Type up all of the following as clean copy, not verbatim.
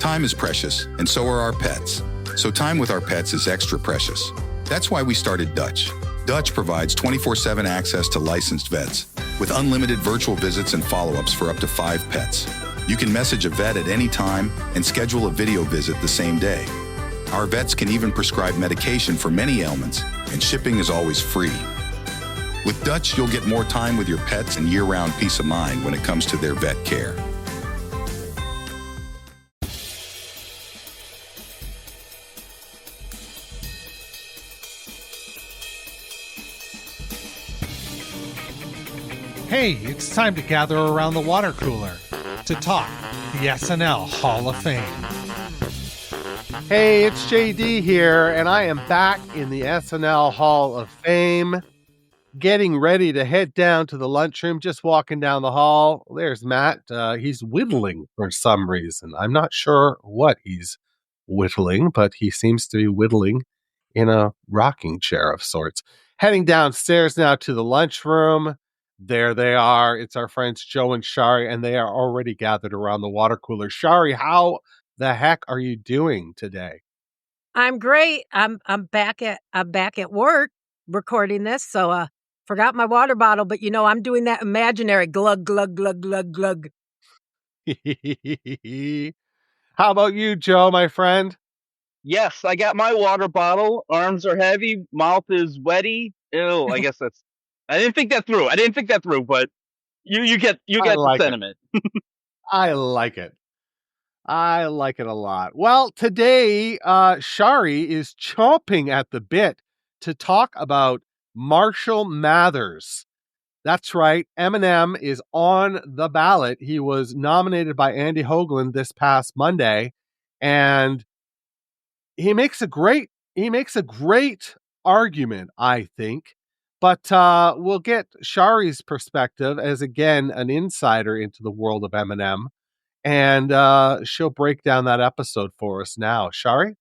Time is precious, and so are our pets. So time with our pets is extra precious. That's why we started Dutch. Dutch provides 24/7 access to licensed vets, with unlimited virtual visits and follow-ups for up to 5 pets. You can message a vet at any time and schedule a video visit the same day. Our vets can even prescribe medication for many ailments, and shipping is always free. With Dutch, you'll get more time with your pets and year-round peace of mind when it comes to their vet care. Hey, it's time to gather around the water cooler to talk the SNL Hall of Fame. Hey, it's JD here, and I am back in the SNL Hall of Fame, getting ready to head down to the lunchroom, just walking down the hall. There's Matt. He's whittling for some reason. I'm not sure what he's whittling, but he seems to be whittling in a rocking chair of sorts. Heading downstairs now to the lunchroom. There they are. It's our friends Joe and Shari, and they are already gathered around the water cooler. Shari, how the heck are you doing today? I'm great. I'm back at work recording this, so forgot my water bottle, but I'm doing that imaginary glug glug glug glug glug. How about you, Joe, my friend? Yes, I got my water bottle. Arms are heavy. Mouth is wetty. Ew, I guess that's. I didn't think that through, but you get the sentiment. I like it. I like it a lot. Well, today, Shari is chomping at the bit to talk about Marshall Mathers. That's right. Eminem is on the ballot. He was nominated by Andy Hoagland this past Monday, and he makes a great argument, I think. But we'll get Shari's perspective as, again, an insider into the world of Eminem. And she'll break down that episode for us now. Shari?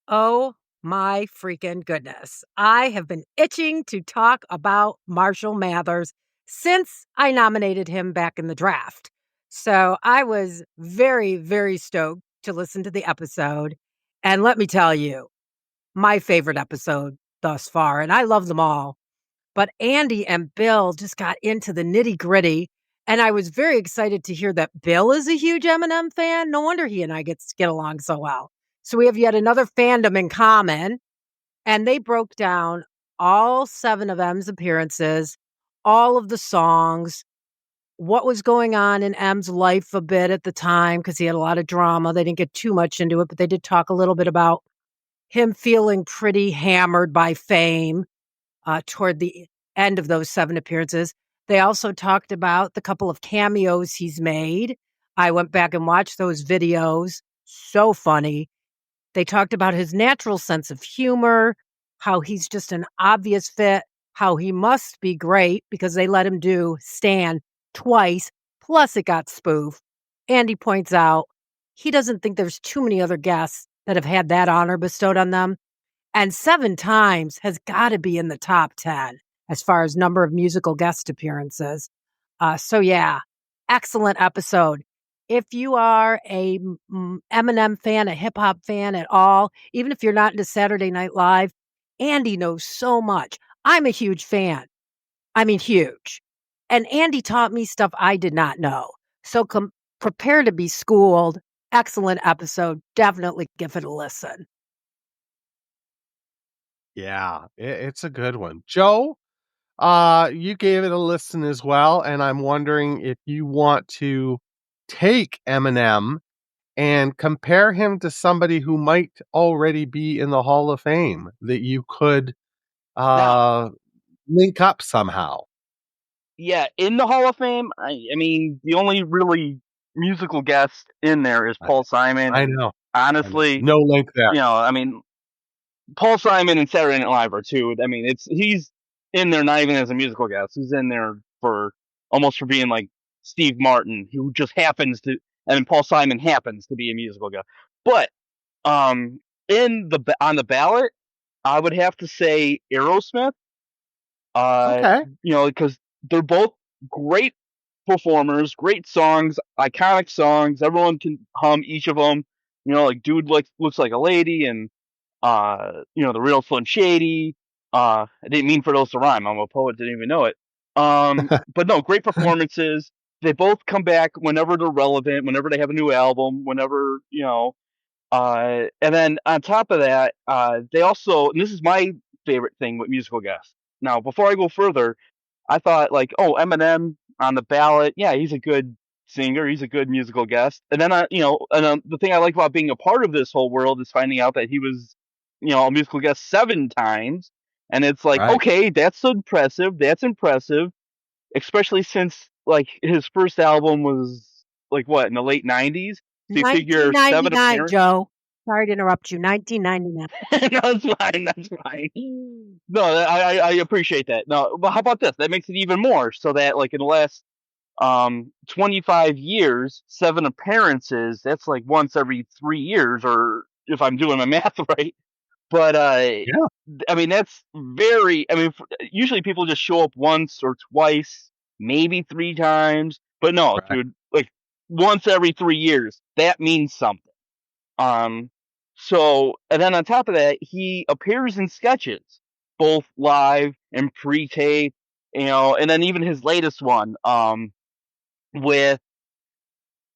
Oh my freaking goodness. I have been itching to talk about Marshall Mathers since I nominated him back in the draft. So I was very, very stoked to listen to the episode. And let me tell you, my favorite episode thus far, and I love them all. But Andy and Bill just got into the nitty-gritty, and I was very excited to hear that Bill is a huge Eminem fan. No wonder he and I get along so well. So we have yet another fandom in common, and they broke down all 7 of M's appearances, all of the songs, what was going on in M's life a bit at the time, because he had a lot of drama. They didn't get too much into it, but they did talk a little bit about him feeling pretty hammered by fame toward the end of those 7 appearances. They also talked about the couple of cameos he's made. I went back and watched those videos. So funny. They talked about his natural sense of humor, how he's just an obvious fit, how he must be great because they let him do Stan twice, plus it got spoofed. Andy points out he doesn't think there's too many other guests that have had that honor bestowed on them. And 7 times has got to be in the top 10 as far as number of musical guest appearances. So yeah, excellent episode. If you are a Eminem fan, a hip hop fan at all, even if you're not into Saturday Night Live, Andy knows so much. I'm a huge fan. I mean, huge. And Andy taught me stuff I did not know. So prepare to be schooled. Excellent episode. Definitely give it a listen. Yeah, it's a good one. Joe, you gave it a listen as well, and I'm wondering if you want to take Eminem and compare him to somebody who might already be in the Hall of Fame that you could link up somehow. Yeah, in the Hall of Fame, I mean, the only really musical guest in there is Paul Simon. I know. Honestly, no link there. I mean, Paul Simon and Saturday Night Live are too. I mean, he's in there not even as a musical guest. He's in there for being like Steve Martin, who just happens to, and Paul Simon happens to be a musical guest. But on the ballot, I would have to say Aerosmith. Okay. Because they're both great performers, great songs, iconic songs. Everyone can hum each of them. Like Dude looks like a lady, and The Real Slim Shady. I didn't mean for those to rhyme. I'm a poet, didn't even know it. But no, great performances. They both come back whenever they're relevant, whenever they have a new album, whenever and then on top of that, they also, and this is my favorite thing with musical guests. Now, before I go further, I thought like, oh, Eminem on the ballot. Yeah, he's a good singer. He's a good musical guest. And then, the thing I like about being a part of this whole world is finding out that he was, a musical guest 7 times. And it's like, Right. okay, that's impressive. That's impressive, especially since like his first album was like what, in the late 90s. So you figure 7 1999, appearances. Joe. Sorry to interrupt you. 1999. No, that's fine. That's fine. No, I appreciate that. No, but how about this? That makes it even more. So that like in the last 25 years, 7 appearances. That's like once every 3 years, or if I'm doing my math right. But Yeah. I mean that's very. I mean, usually people just show up once or twice, maybe 3 times. But no, Right. dude, like once every 3 years. That means something. Um, so, and then on top of that, he appears in sketches, both live and pre-tape, and then even his latest one, with,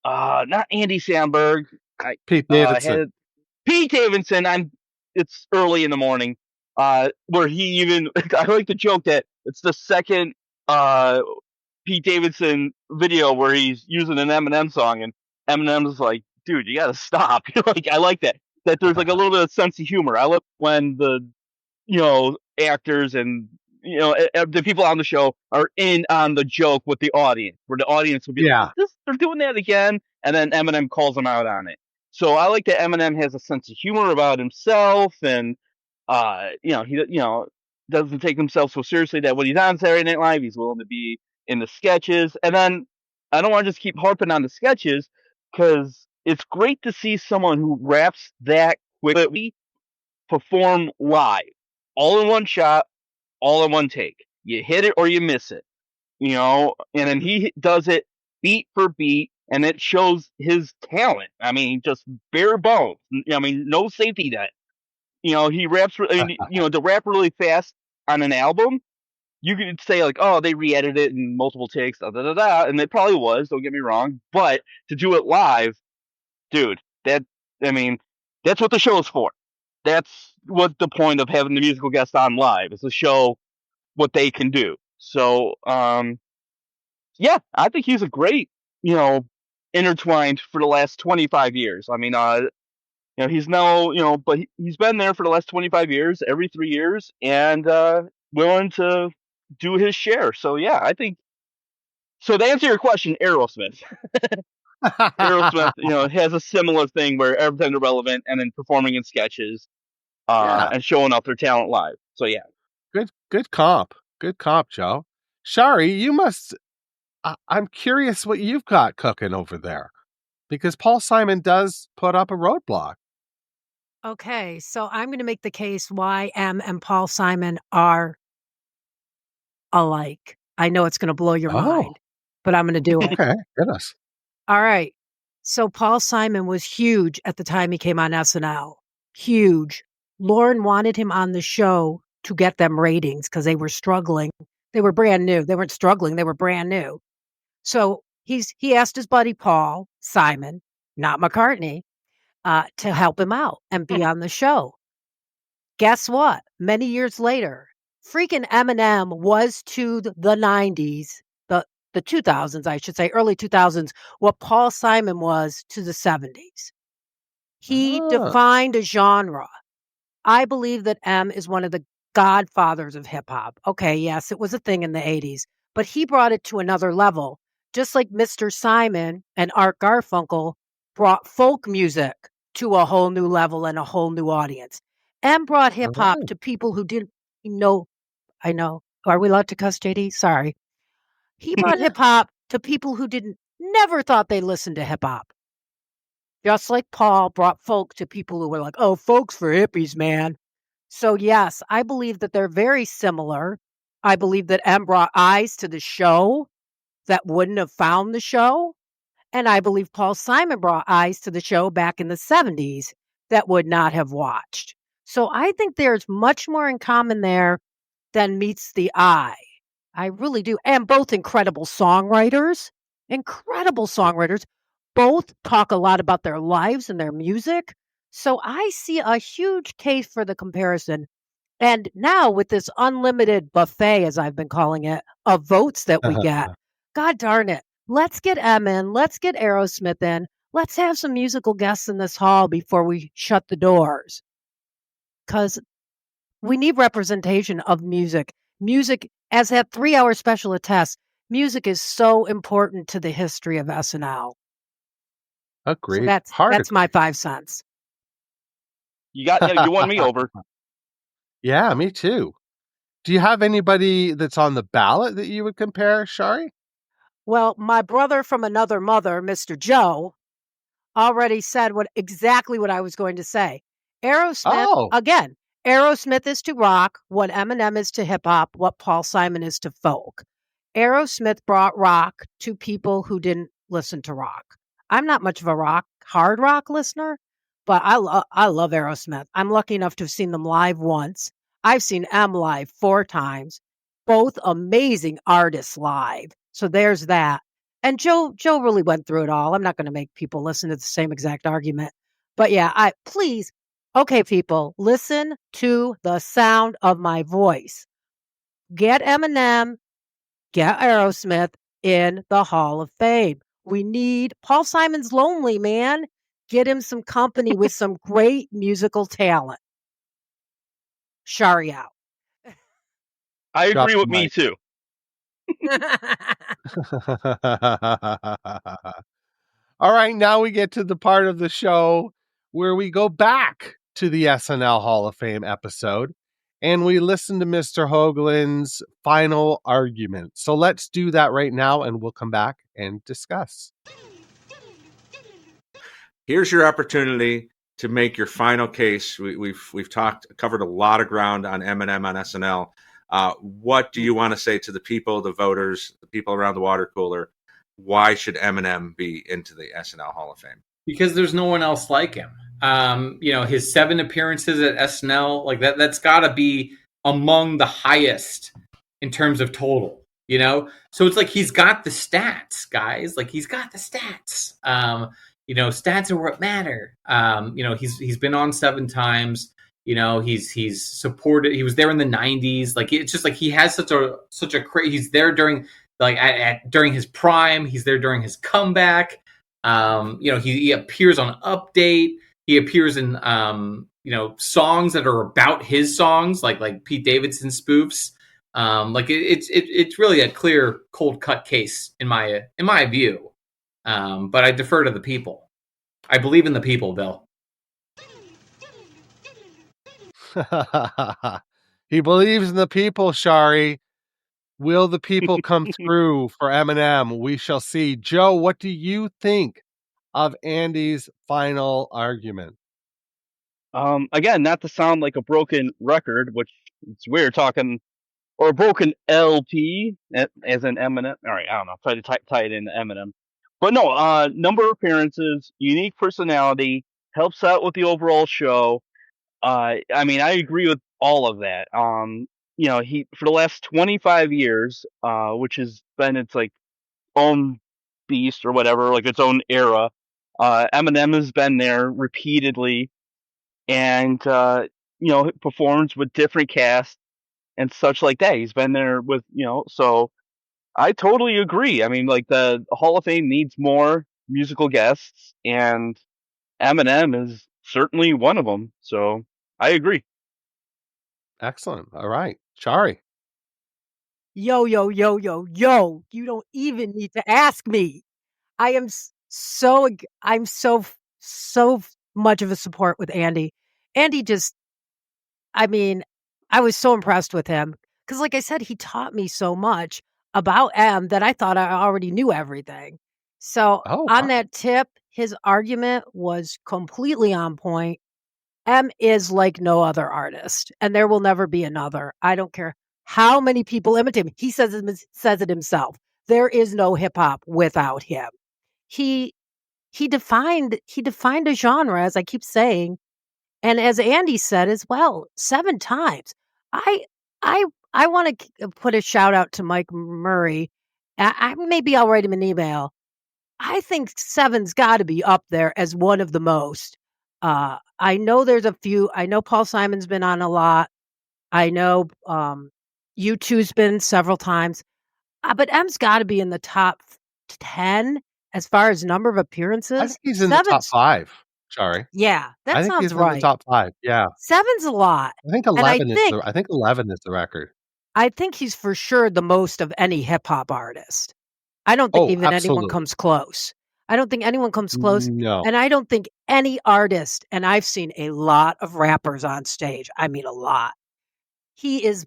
not Andy Samberg, Pete I Davidson. had Pete Davidson. It's early in the morning, where he even, I like the joke that it's the second, Pete Davidson video where he's using an Eminem song, and Eminem's like, "Dude, you gotta stop." Like, I like that. That there's like a little bit of sense of humor. I love when the actors and the people on the show are in on the joke with the audience, where the audience will be like, Yeah. They're doing that again," and then Eminem calls them out on it. So I like that Eminem has a sense of humor about himself, and he doesn't take himself so seriously that when he's on Saturday Night Live, he's willing to be in the sketches. And then I don't want to just keep harping on the sketches, because it's great to see someone who raps that quickly perform live, all in one shot, all in one take. You hit it or you miss it, and then he does it beat for beat, and it shows his talent. I mean, just bare bones. I mean, no safety net. He raps, to rap really fast on an album, you could say like, oh, they re-edited it in multiple takes, da da da da, and it probably was. Don't get me wrong, but to do it live, dude, I mean, that's what the show is for. That's what the point of having the musical guest on live is, to show what they can do. So, yeah, I think he's a great, intertwined for the last 25 years. I mean, he's now, but he's been there for the last 25 years, every 3 years, and willing to do his share. So, yeah, I think. So to answer your question, Aerosmith. Aerosmith, has a similar thing where every time they're relevant, and then performing in sketches, Yeah. and showing off their talent live. So yeah. Good comp. Good comp, Joe. Shari, you must. I'm curious what you've got cooking over there, because Paul Simon does put up a roadblock. Okay, so I'm going to make the case why M and Paul Simon are alike. I know it's going to blow your Oh, mind, but I'm going to do it. okay. Goodness. All right. So Paul Simon was huge at the time he came on SNL. Huge. Lauren wanted him on the show to get them ratings because they were struggling. They were brand new. They weren't struggling. They were brand new. So he asked his buddy Paul Simon, not McCartney, to help him out and be on the show. Guess what? Many years later, freaking Eminem was to the 90s, the 2000s, I should say, early 2000s, what Paul Simon was to the 70s. He Ah, defined a genre. I believe that M is one of the godfathers of hip hop. Okay, yes, it was a thing in the 80s, but he brought it to another level, just like Mr. Simon and Art Garfunkel brought folk music to a whole new level and a whole new audience. M brought all hip hop right. to people who didn't know. I know. Are we allowed to cuss, JD? Sorry. He brought hip hop to people who didn't never thought they listened to hip hop. Just like Paul brought folk to people who were like, oh, folk's for hippies, man. So, yes, I believe that they're very similar. I believe that M brought eyes to the show that wouldn't have found the show. And I believe Paul Simon brought eyes to the show back in the 70s that would not have watched. So I think there's much more in common there than meets the eye. I really do. And both incredible songwriters, incredible songwriters. Both talk a lot about their lives and their music. So I see a huge case for the comparison. And now with this unlimited buffet, as I've been calling it, of votes that we get, God darn it. Let's get Em in. Let's get Aerosmith in. Let's have some musical guests in this hall before we shut the doors. Because we need representation of music. Music, as that 3-hour special attests, music is so important to the history of SNL. So Agreed. that's my 5 cents. You won me over. Yeah, me too. Do you have anybody that's on the ballot that you would compare, Shari? Well, my brother from another mother, Mr. Joe, already said exactly what I was going to say. Aerosmith, again, Aerosmith is to rock what Eminem is to hip hop, what Paul Simon is to folk. Aerosmith brought rock to people who didn't listen to rock. I'm not much of a hard rock listener, but I love Aerosmith. I'm lucky enough to have seen them live once. I've seen M live 4 times, both amazing artists live. So there's that. And Joe really went through it all. I'm not going to make people listen to the same exact argument. But yeah, please, okay, people, listen to the sound of my voice. Get Eminem, get Aerosmith in the Hall of Fame. We need Paul Simon's lonely, man. Get him some company with some great musical talent. Shari out. I agree with me too. All right, now we get to the part of the show where we go back to the SNL Hall of Fame episode and we listen to Mr. Hoagland's final argument. So let's do that right now and we'll come back and discuss. Here's your opportunity to make your final case. We've covered a lot of ground on Eminem on SNL. What do you want to say to the people, the voters, the people around the water cooler? Why should Eminem be into the SNL Hall of Fame? Because there's no one else like him. His 7 appearances at SNL, like that's got to be among the highest in terms of total. So it's like he's got the stats, guys. Like he's got the stats. Stats are what matter. He's been on 7 times. He's supported. He was there in the 90s. Like it's just like he has such a crazy. He's there during during his prime. He's there during his comeback. He appears on Update. He appears in songs that are about his songs, like Pete Davidson spoofs. It's really a clear, cold cut case in my view. But I defer to the people. I believe in the people, Bill. He believes in the people, Shari. Will the people come through for Eminem? We shall see. Joe, what do you think of Andy's final argument? Again, not to sound like a broken record, which it's weird talking, or a broken LP, as in Eminem. All right, I don't know. Try to tie it into Eminem. But no, number of appearances, unique personality, helps out with the overall show. I agree with all of that. He for the last 25 years, which has been its like own beast or whatever, like its own era. Eminem has been there repeatedly, and performs with different casts and such like that. He's been there with so I totally agree. I mean, like the Hall of Fame needs more musical guests, and Eminem is certainly one of them. So I agree. Excellent. All right, Shari. Yo. You don't even need to ask me. I'm so much of a support with Andy. Andy I was so impressed with him because, like I said, he taught me so much about M that I thought I already knew everything. So on that tip, his argument was completely on point. M is like no other artist, and there will never be another. I don't care how many people imitate him. He says it himself. There is no hip hop without him. He defined a genre, as I keep saying, and as Andy said as well, 7 times. I I I want to put a shout out to Mike Murray. Maybe I'll write him an email. I think 7's got to be up there as one of the most. I know there's a few. I know Paul Simon's been on a lot. I know U2's been several times. But M's got to be in the top 10 as far as number of I appearances. think he's in the top 5, Shari. Yeah, I that think he's sounds in the right. top 5, yeah. 7's a lot. I think And 11 is the record. I think he's for sure the most of any hip hop artist. I don't think Oh, even anyone absolutely. comes close. I don't think anyone comes close. No. And I don't think any artist, and I've seen a lot of rappers on stage. I mean, a lot. He is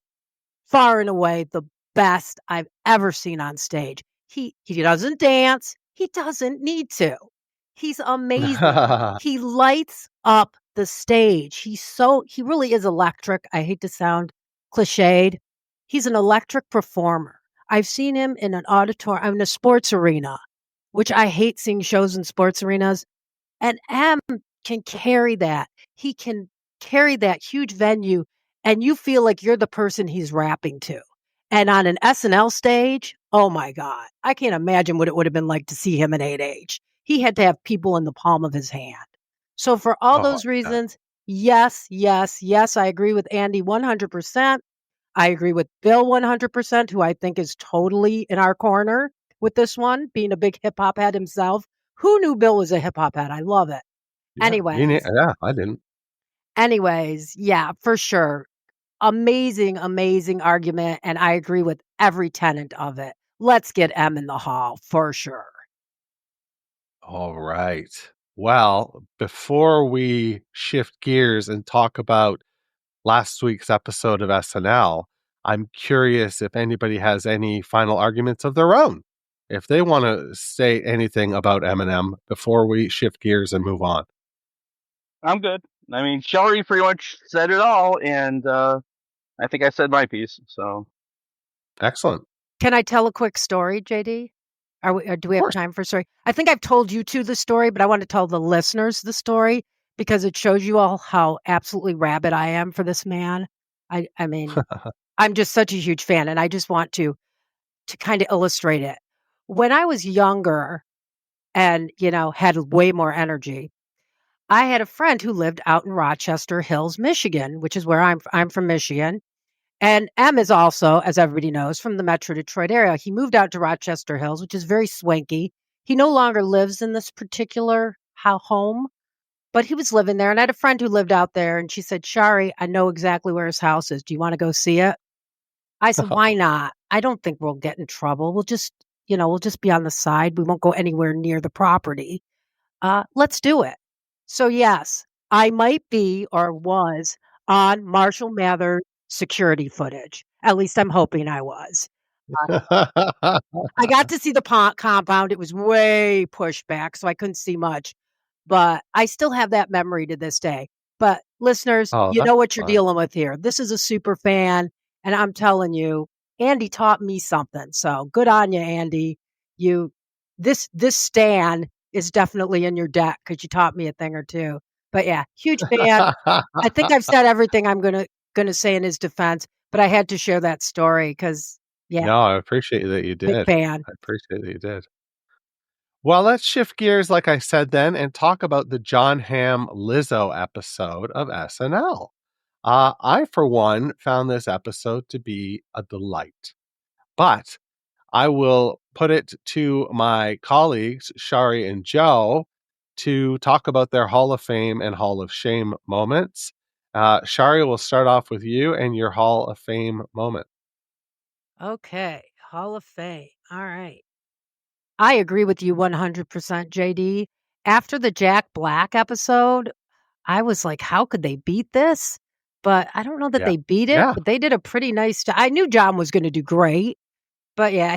far and away the best I've ever seen on stage. He doesn't dance. He doesn't need to. He's amazing. He lights up the stage. He really is electric. I hate to sound cliched. He's an electric performer. I've seen him in an auditorium, in a sports arena, which I hate seeing shows in sports arenas. And M can carry that. He can carry that huge venue, and you feel like you're the person he's rapping to. And on an SNL stage, oh my God, I can't imagine what it would have been like to see him in 8H. He had to have people in the palm of his hand. So for all Oh, those yeah. reasons, yes, yes, yes, I agree with Andy 100%. I agree with Bill 100%, who I think is totally in our corner with this one, being a big hip hop head himself. Who knew Bill was a hip hop head? I love it. Yeah, I didn't. Anyways, yeah, for sure. Amazing, amazing argument. And I agree with every tenet of it. Let's get M in the hall for sure. All right. Well, before we shift gears and talk about last week's episode of SNL, I'm curious if anybody has any final arguments of their own. If they want to say anything about Eminem before we shift gears and move on. I'm good. I mean, Shari pretty much said it all, and I think I said my piece. So Excellent. Can I tell a quick story, JD? Do we Of have course. time for a story? I think I've told you two the story, but I want to tell the listeners the story because it shows you all how absolutely rabid I am for this man. I mean, I'm just such a huge fan, and I just want to kind of illustrate it. When I was younger and, had way more energy, I had a friend who lived out in Rochester Hills, Michigan, which is where I'm from Michigan. And M is also, as everybody knows, from the Metro Detroit area. He moved out to Rochester Hills, which is very swanky. He no longer lives in this particular home, but he was living there. And I had a friend who lived out there, and she said, Shari, I know exactly where his house is. Do you want to go see it? I said, why not? I don't think we'll get in trouble. We'll just be on the side. We won't go anywhere near the property. Let's do it. So yes, I might be or was on Marshall Mathers security footage. At least I'm hoping I was. I got to see the compound. It was way pushed back, so I couldn't see much. But I still have that memory to this day. But listeners, Oh, you that's know what you're fun. dealing with here. This is a super fan, and I'm telling you, Andy taught me something. So good on you, Andy. This stan is definitely in your deck because you taught me a thing or two. But yeah, huge fan. I think I've said everything I'm gonna say in his defense, but I had to share that story because No, I appreciate that you big did. fan. I appreciate that you did. Well, let's shift gears, like I said then, and talk about the John Hamm Lizzo episode of SNL. I, for one, found this episode to be a delight, but I will put it to my colleagues, Shari and Joe, to talk about their Hall of Fame and Hall of Shame moments. Shari, will start off with you and your Hall of Fame moment. Okay, Hall of Fame. All right. I agree with you 100%, JD. After the Jack Black episode, I was like, how could they beat this? But I don't know that Yeah. they beat it, Yeah. but they did a pretty nice job. I knew John was going to do great, but yeah,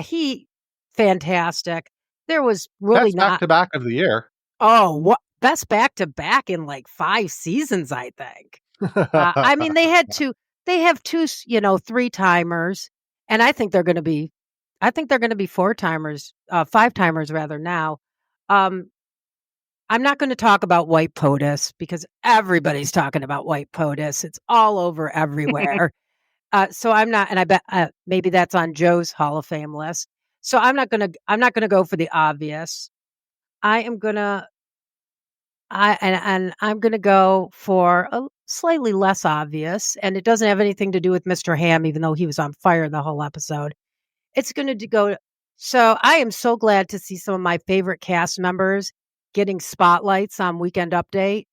fantastic. There was really Best not. back to back of the year. Oh, what best back to back in like 5 seasons, I think. I mean, they have two, 3-timers, and I think they're going to be I think they're going to be five timers rather now. Um, I'm not going to talk about white POTUS because everybody's talking about white POTUS. It's all over everywhere. So I'm not, and I bet maybe that's on Joe's Hall of Fame list. So I'm not gonna go for the obvious. I am gonna, and I'm gonna go for a slightly less obvious, and it doesn't have anything to do with Mr. Ham, even though he was on fire the whole episode. It's gonna go. So I am so glad to see some of my favorite cast members getting spotlights on Weekend Update.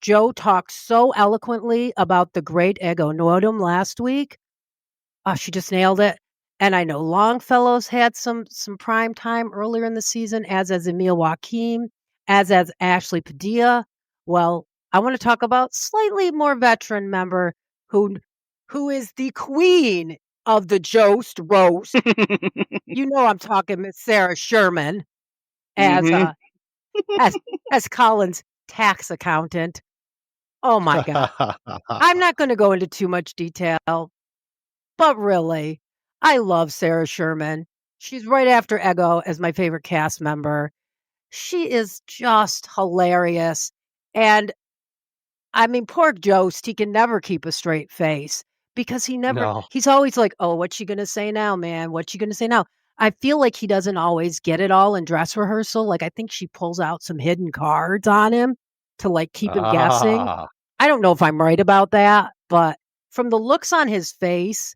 Joe talked so eloquently about the great ego notum last week. Oh, she just nailed it. And I know Longfellow's had some prime time earlier in the season, as Emil Joachim, as Ashley Padilla. Well, I want to talk about slightly more veteran member who is the queen of the Jost roast. You know I'm talking Miss Sarah Sherman as Hmm. as as Colin's tax accountant. Oh my god. I'm not going to go into too much detail. But really, I love Sarah Sherman. She's right after Ego as my favorite cast member. She is just hilarious. And I mean, poor Jost, he can never keep a straight face because No. he's always like, oh, what's she going to say now, man? What's she going to say now? I feel like he doesn't always get it all in dress rehearsal. Like, I think she pulls out some hidden cards on him to like keep him guessing. Ah. I don't know if I'm right about that, but from the looks on his face,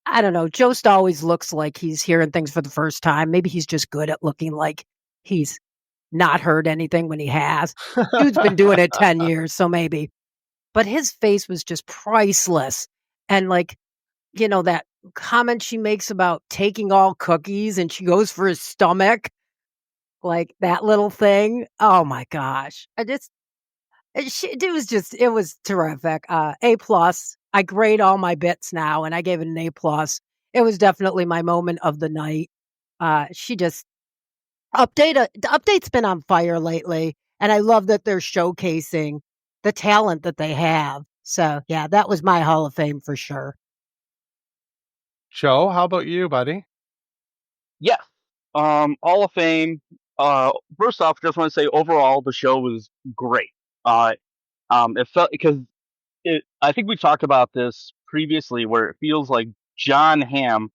I don't know. Jost always looks like he's hearing things for the first time. Maybe he's just good at looking like he's not heard anything when he has. Dude's been doing it 10 years, so maybe. But his face was just priceless. And like, that comment she makes about taking all cookies and she goes for his stomach, like that little thing. Oh my gosh. It was terrific. A plus. I grade all my bits now, and I gave it an A plus. It was definitely my moment of the night. She just the update's been on fire lately, and I love that they're showcasing the talent that they have. So yeah, that was my Hall of Fame for sure. Joe, how about you, buddy? Yes. Hall of Fame. First off, just want to say overall the show was great. Uh, it felt because I think we talked about this previously, where it feels like John Hamm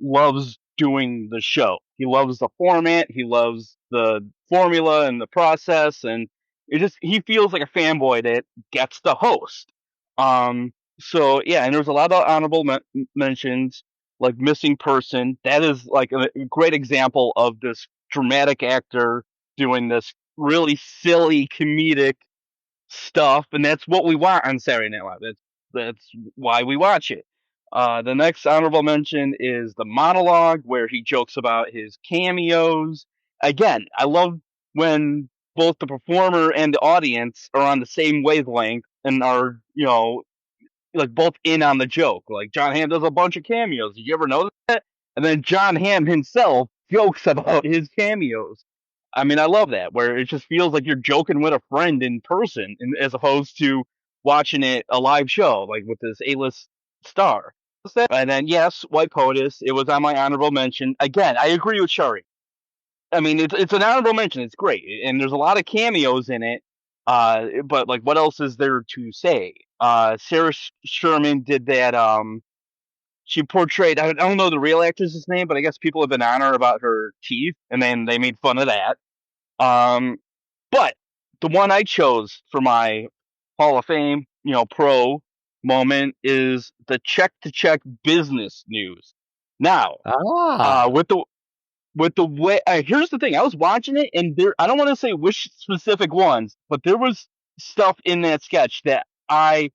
loves doing the show. He loves the format. He loves the formula and the process, and he feels like a fanboy that gets the host. So yeah, and there's a lot of honorable mentions, like Missing Person. That is like a great example of this dramatic actor doing this really silly comedic stuff, and that's what we want on Saturday Night Live. That's why we watch it. The next honorable mention is the monologue where he jokes about his cameos. Again, I love when both the performer and the audience are on the same wavelength and are, like both in on the joke. Like John Hamm does a bunch of cameos. Did you ever know that? And then John Hamm himself jokes about his cameos. I mean, I love that, where it just feels like you're joking with a friend in person, as opposed to watching it a live show, like with this A-list star. And then, yes, White POTUS. It was on my honorable mention. Again, I agree with Shari. I mean, it's an honorable mention. It's great, and there's a lot of cameos in it. But like, what else is there to say? Sarah Sherman did that. She portrayed. I don't know the real actress's name, but I guess people have been on her about her teeth, and then they made fun of that. Um, but the one I chose for my Hall of Fame, pro moment is the check to check business news. Now, Ah. with the way, here's the thing: I was watching it, and I don't want to say which specific ones, but there was stuff in that sketch that I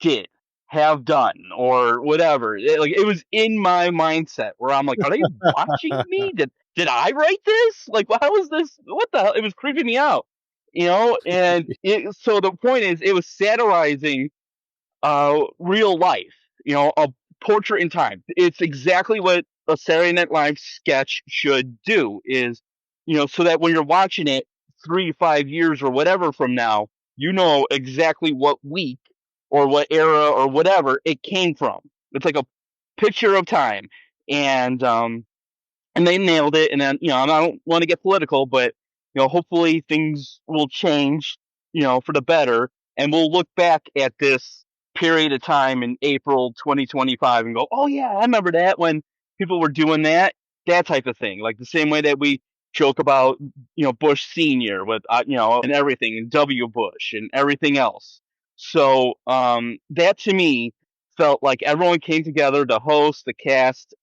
did have done or whatever. It was in my mindset where I'm like, are they watching me? Did I write this? Like, how is this? What the hell? It was creeping me out, And so the point is, it was satirizing real life, a portrait in time. It's exactly what a Saturday Night Live sketch should do. Is so that when you're watching it 3 5 years or whatever from now, you know exactly what week or what era or whatever it came from. It's like a picture of time, and and they nailed it. And then, I don't want to get political, but hopefully things will change, for the better, and we'll look back at this period of time in April 2025 and go, oh yeah, I remember that when people were doing that type of thing, like the same way that we joke about, Bush Senior with, and everything, and W. Bush and everything else. So that to me felt like everyone came together, the host, the cast,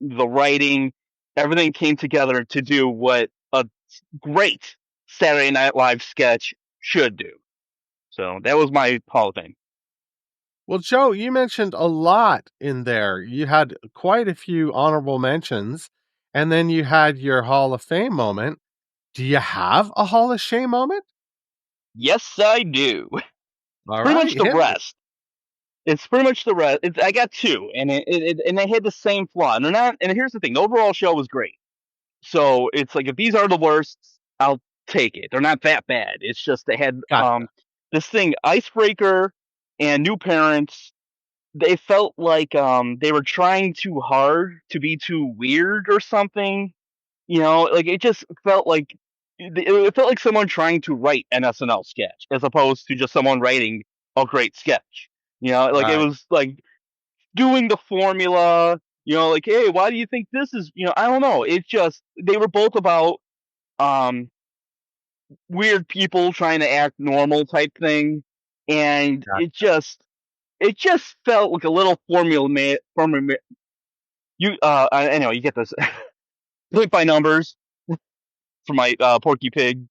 the writing, everything came together to do what a great Saturday Night Live sketch should do. So that was my Hall of Fame. Well, Joe, you mentioned a lot in there. You had quite a few honorable mentions, and then you had your Hall of Fame moment. Do you have a Hall of Shame moment? Yes, I do. All Pretty right, much the hit me. rest. It's pretty much the rest. I got two, and and they had the same flaw. And they're not. And here's the thing: the overall show was great. So it's like if these are the worst, I'll take it. They're not that bad. It's just they had Gotcha. this thing, Icebreaker and New Parents. They felt like they were trying too hard to be too weird or something. Like it just felt like it felt like someone trying to write an SNL sketch as opposed to just someone writing a great sketch. Like it Right. was like doing the formula. Like, hey, why do you think this is? I don't know. It's just they were both about um weird people trying to act normal type thing, and it just felt like a little formula. Anyway, you get this. Point by numbers for my Porky Pig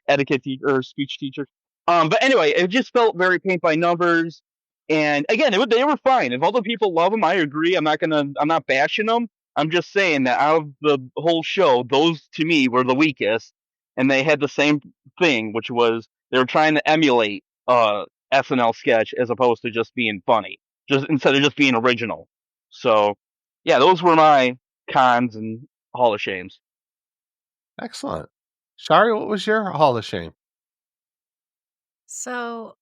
etiquette or speech teacher. But anyway, it just felt very paint by numbers. And again, they were fine. If other people love them, I agree. I'm not bashing them. I'm just saying that out of the whole show, those to me were the weakest, and they had the same thing, which was they were trying to emulate SNL sketch as opposed to just being funny, just instead of just being original. So, yeah, those were my cons and Hall of Shames. Excellent. Shari, what was your Hall of Shame? So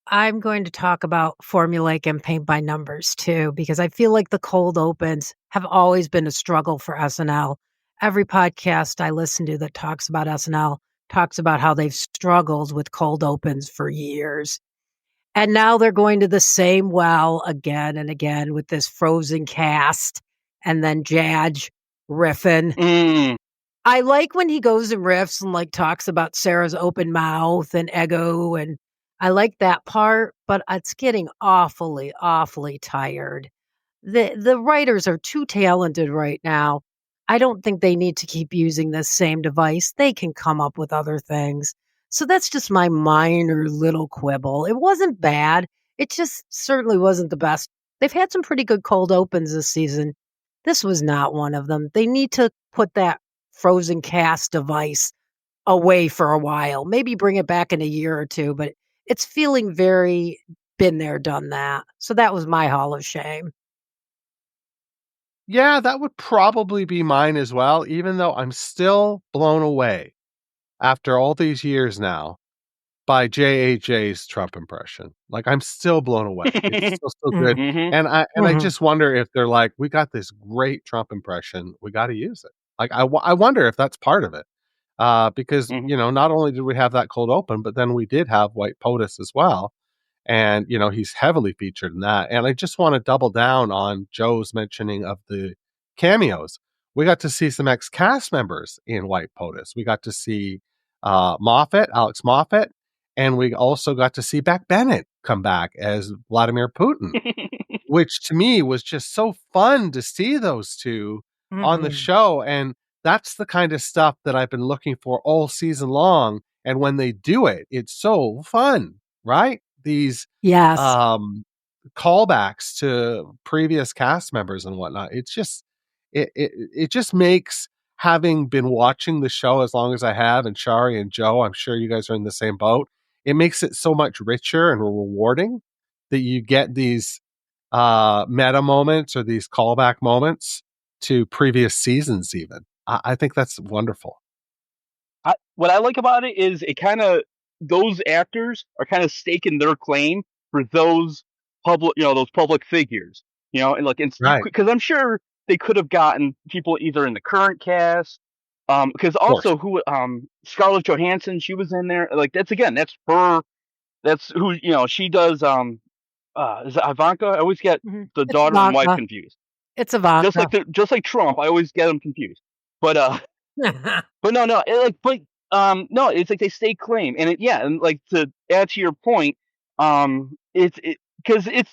I'm going to talk about formulaic and paint by numbers too, because I feel like the cold opens have always been a struggle for SNL. Every podcast I listen to that talks about SNL talks about how they've struggled with cold opens for years. And now they're going to the same well again and again with this frozen cast and then Jadge riffing. Mm. I like when he goes and riffs and like talks about Sarah's open mouth and ego, and I like that part, but it's getting awfully, awfully tired. The writers are too talented right now. I don't think they need to keep using this same device. They can come up with other things. So that's just my minor little quibble. It wasn't bad. It just certainly wasn't the best. They've had some pretty good cold opens this season. This was not one of them. They need to put that frozen cast device away for a while. Maybe bring it back in a year or two, but it's feeling very been there, done that. So that was my Hall of Shame. Yeah, that would probably be mine as well, even though I'm still blown away after all these years now by JAJ's Trump impression. Like I'm still blown away. It's still so good. Mhm. And I just wonder if they're like, we got this great Trump impression, we got to use it. Like I wonder if that's part of it. Because Mhm. not only did we have that cold open, but then we did have White POTUS as well. And he's heavily featured in that. And I just want to double down on Joe's mentioning of the cameos. We got to see some ex-cast members in White POTUS. We got to see Alex Moffat, and we also got to see Beck Bennett come back as Vladimir Putin, which to me was just so fun to see those two on the Mhm. show. And that's the kind of stuff that I've been looking for all season long. And when they do it, it's so fun, right? These Yes. um, callbacks to previous cast members and whatnot. It's just it just makes, having been watching the show as long as I have, and Shari and Joe, I'm sure you guys are in the same boat. It makes it so much richer and rewarding that you get these meta moments or these callback moments to previous seasons. Even I think that's wonderful. What I like about it is it kind of those actors are kind of staking their claim for those public figures. And like Right. because I'm sure they could have gotten people either in the current cast, because also Scarlett Johansson, she was in there. Like that's her. That's who she does. Is it Ivanka? I always get the It's daughter and wife Ivanka. confused. It's Ivanka. Just like Trump, I always get them confused. But but no, no, it's like they stake claim, and and like to add to your point, it's because it's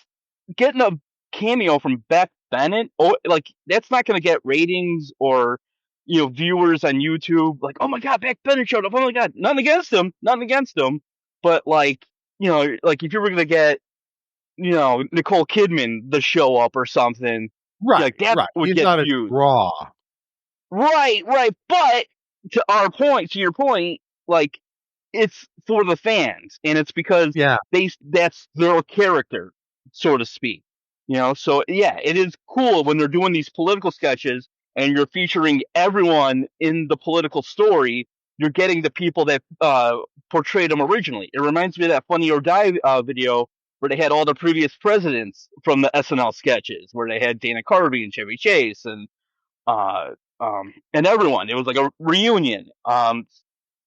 getting a cameo from Beck Bennett, or like that's not going to get ratings or viewers on YouTube. Like, oh my God, Beck Bennett showed up. Oh my God, nothing against him, but like like if you were going to get Nicole Kidman to show up or something, Right, like that would He's get not views. a draw. Right. But to your point, like it's for the fans, and it's because that's their character, so to speak. So it is cool when they're doing these political sketches and you're featuring everyone in the political story. You're getting the people that portrayed them originally. It reminds me of that Funny or Die video where they had all the previous presidents from the SNL sketches, where they had Dana Carvey and Chevy Chase and everyone. It was like a reunion.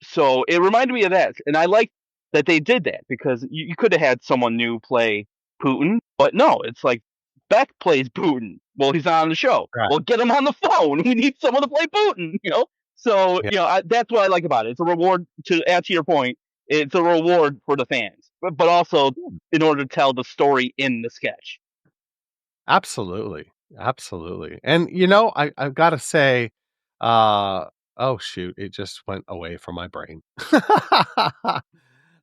So it reminded me of that, and I like that they did that, because you could have had someone new play Putin, but no, it's like Beck plays Putin. Well, he's not on the show. Right. Well, get him on the phone. We need someone to play Putin. So that's what I like about it. It's a reward. To add to your point, it's a reward for the fans, but also in order to tell the story in the sketch. Absolutely. And I've got to say, oh shoot, it just went away from my brain.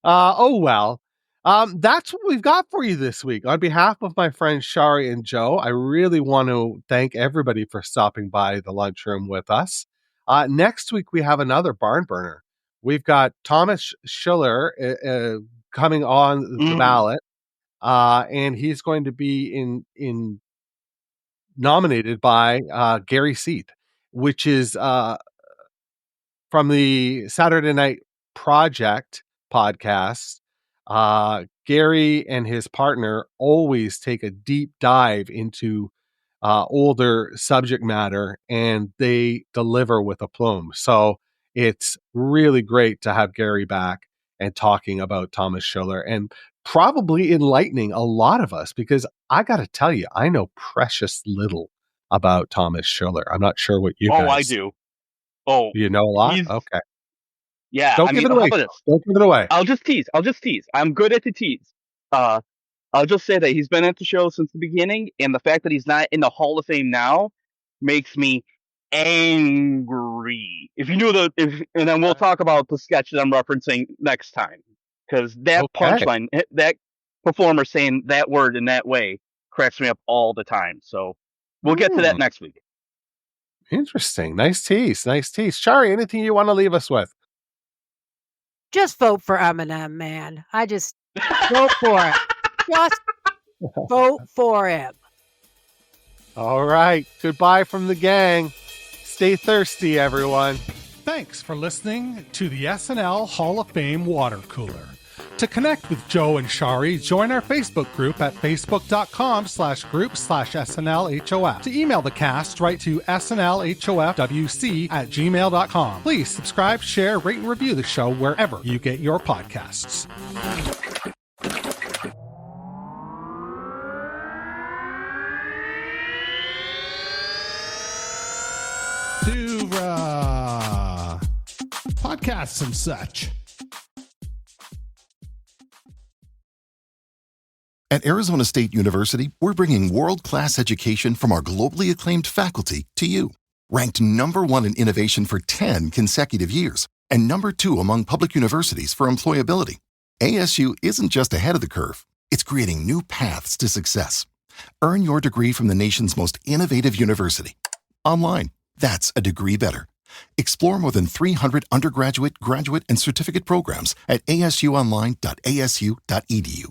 Oh well. That's what we've got for you this week. On behalf of my friends Shari and Joe, I really want to thank everybody for stopping by the lunchroom with us. Next week we have another barn burner. We've got Thomas Schiller coming on the ballot, and he's going to be nominated by Gary Seath, which is from the Saturday Night Project podcast. Gary and his partner always take a deep dive into older subject matter, and they deliver with aplomb. So it's really great to have Gary back and talking about Thomas Schiller, and probably enlightening a lot of us, because I got to tell you, I know precious little about Thomas Schiller. I'm not sure what you guys. Oh, I do. Oh, you know a lot? Okay. Yeah. Don't give it away. Don't give it away. I'll just tease. I'm good at the tease. I'll just say that he's been at the show since the beginning, and the fact that he's not in the Hall of Fame now makes me angry. If you knew and then we'll talk about the sketch that I'm referencing next time, because that punchline, that performer saying that word in that way, cracks me up all the time. So we'll get to that next week. Interesting. Nice tease. Shari, anything you want to leave us with? Just vote for Eminem, man. I just vote for it. Just vote for him. All right. Goodbye from the gang. Stay thirsty, everyone. Thanks for listening to the SNL Hall of Fame Water Cooler. To connect with Joe and Shari, join our Facebook group at facebook.com/group/SNLHOF. To email the cast, write to snlhofwc@gmail.com. Please subscribe, share, rate, and review the show wherever you get your podcasts. Podcasts and such. At Arizona State University, we're bringing world-class education from our globally acclaimed faculty to you. Ranked #1 in innovation for 10 consecutive years and #2 among public universities for employability, ASU isn't just ahead of the curve, it's creating new paths to success. Earn your degree from the nation's most innovative university. Online, that's a degree better. Explore more than 300 undergraduate, graduate, and certificate programs at asuonline.asu.edu.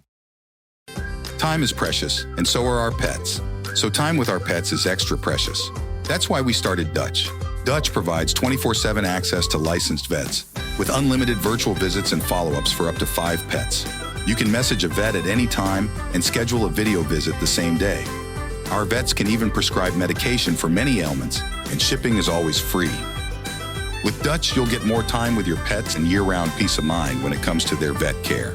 Time is precious, and so are our pets. So time with our pets is extra precious. That's why we started Dutch. Dutch provides 24/7 access to licensed vets with unlimited virtual visits and follow-ups for up to 5 pets. You can message a vet at any time and schedule a video visit the same day. Our vets can even prescribe medication for many ailments, and shipping is always free. With Dutch, you'll get more time with your pets and year-round peace of mind when it comes to their vet care.